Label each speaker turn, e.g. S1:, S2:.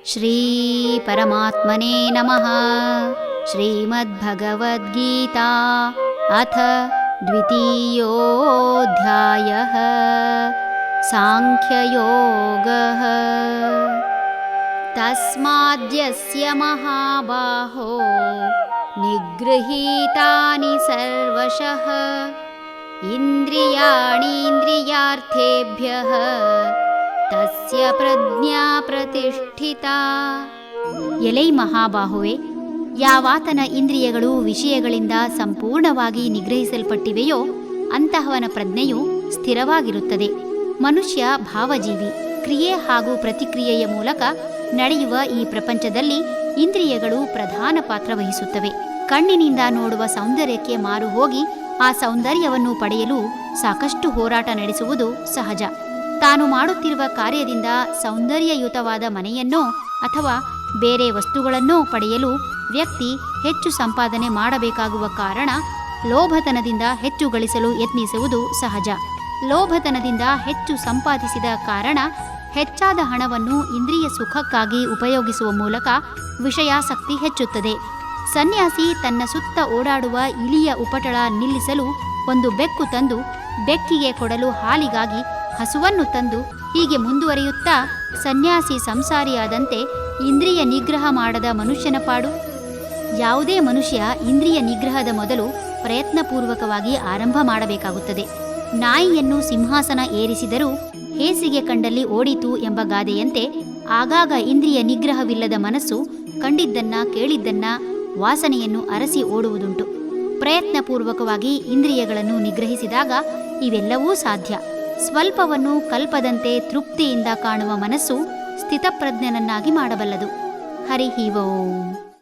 S1: ಶ್ರೀ ಪರಮಾತ್ಮನೇ ನಮಃ. ಶ್ರೀಮದ್ಭಗವದ್ಗೀತಾ ಅಥ ದ್ವಿತೀಯೋऽಧ್ಯಾಯಃ ಸಾಂಖ್ಯಯೋಗಃ. ತಸ್ಮಾದ್ಯಸ್ಯ ಮಹಾಬಾಹೋ ನಿಗೃಹೀತಾನಿ ಸರ್ವಶಃ ಇಂದ್ರಿಯಾಣೀಂದ್ರಿಯಾರ್ಥೇಭ್ಯಃ ತಸ್ಯ ಪ್ರಜ್ಞಾ ಪ್ರತಿಷ್ಠಿತಾ. ಎಲೈ ಮಹಾಬಾಹುವೆ, ಯಾವಾತನ ಇಂದ್ರಿಯಗಳು ವಿಷಯಗಳಿಂದ ಸಂಪೂರ್ಣವಾಗಿ ನಿಗ್ರಹಿಸಲ್ಪಟ್ಟಿವೆಯೋ ಅಂತಹವನ ಪ್ರಜ್ಞೆಯು ಸ್ಥಿರವಾಗಿರುತ್ತದೆ. ಮನುಷ್ಯ ಭಾವಜೀವಿ. ಕ್ರಿಯೆ ಹಾಗೂ ಪ್ರತಿಕ್ರಿಯೆಯ ಮೂಲಕ ನಡೆಯುವ ಈ ಪ್ರಪಂಚದಲ್ಲಿ ಇಂದ್ರಿಯಗಳು ಪ್ರಧಾನ ಪಾತ್ರ ವಹಿಸುತ್ತವೆ. ಕಣ್ಣಿನಿಂದ ನೋಡುವ ಸೌಂದರ್ಯಕ್ಕೆ ಮಾರು ಹೋಗಿ ಆ ಸೌಂದರ್ಯವನ್ನು ಪಡೆಯಲು ಸಾಕಷ್ಟು ಹೋರಾಟ ನಡೆಸುವುದು ಸಹಜ. ತಾನು ಮಾಡುತ್ತಿರುವ ಕಾರ್ಯದಿಂದ ಸೌಂದರ್ಯಯುತವಾದ ಮನೆಯನ್ನೋ ಅಥವಾ ಬೇರೆ ವಸ್ತುಗಳನ್ನೋ ಪಡೆಯಲು ವ್ಯಕ್ತಿ ಹೆಚ್ಚು ಸಂಪಾದನೆ ಮಾಡಬೇಕಾಗುವ ಕಾರಣ ಲೋಭತನದಿಂದ ಹೆಚ್ಚು ಗಳಿಸಲು ಯತ್ನಿಸುವುದು ಸಹಜ. ಲೋಭತನದಿಂದ ಹೆಚ್ಚು ಸಂಪಾದಿಸಿದ ಕಾರಣ ಹೆಚ್ಚಾದ ಹಣವನ್ನು ಇಂದ್ರಿಯ ಸುಖಕ್ಕಾಗಿ ಉಪಯೋಗಿಸುವ ಮೂಲಕ ವಿಷಯಾಸಕ್ತಿ ಹೆಚ್ಚುತ್ತದೆ. ಸನ್ಯಾಸಿ ತನ್ನ ಸುತ್ತ ಓಡಾಡುವ ಇಲಿಯ ಉಪಟಳ ನಿಲ್ಲಿಸಲು ಒಂದು ಬೆಕ್ಕು ತಂದು, ಬೆಕ್ಕಿಗೆ ಕೊಡಲು ಹಾಲಿಗಾಗಿ ಹಸುವನ್ನು ತಂದು, ಹೀಗೆ ಮುಂದುವರಿಯುತ್ತಾ ಸನ್ಯಾಸಿ ಸಂಸಾರಿಯಾದಂತೆ ಇಂದ್ರಿಯ ನಿಗ್ರಹ ಮಾಡದ ಮನುಷ್ಯನ ಪಾಡು. ಯಾವುದೇ ಮನುಷ್ಯ ಇಂದ್ರಿಯ ನಿಗ್ರಹದ ಮೊದಲು ಪ್ರಯತ್ನಪೂರ್ವಕವಾಗಿ ಆರಂಭ ಮಾಡಬೇಕಾಗುತ್ತದೆ. ನಾಯಿಯನ್ನು ಸಿಂಹಾಸನ ಏರಿಸಿದರೂ ಹೇಸಿಗೆ ಕಂಡಲ್ಲಿ ಓಡಿತು ಎಂಬ ಗಾದೆಯಂತೆ ಆಗಾಗ ಇಂದ್ರಿಯ ನಿಗ್ರಹವಿಲ್ಲದ ಮನಸ್ಸು ಕಂಡಿದ್ದನ್ನ ಕೇಳಿದ್ದನ್ನ ವಾಸನೆಯನ್ನು ಅರಸಿ ಓಡುವುದುಂಟು. ಪ್ರಯತ್ನಪೂರ್ವಕವಾಗಿ ಇಂದ್ರಿಯಗಳನ್ನು ನಿಗ್ರಹಿಸಿದಾಗ ಇವೆಲ್ಲವೂ ಸಾಧ್ಯ. ಸ್ವಲ್ಪವನ್ನು ಕಲ್ಪದಂತೆ ತೃಪ್ತಿಯಿಂದ ಕಾಣುವ ಮನಸ್ಸು ಸ್ಥಿತಪ್ರಜ್ಞನನ್ನಾಗಿ ಮಾಡಬಲ್ಲದು. ಹರಿ ಓಂ.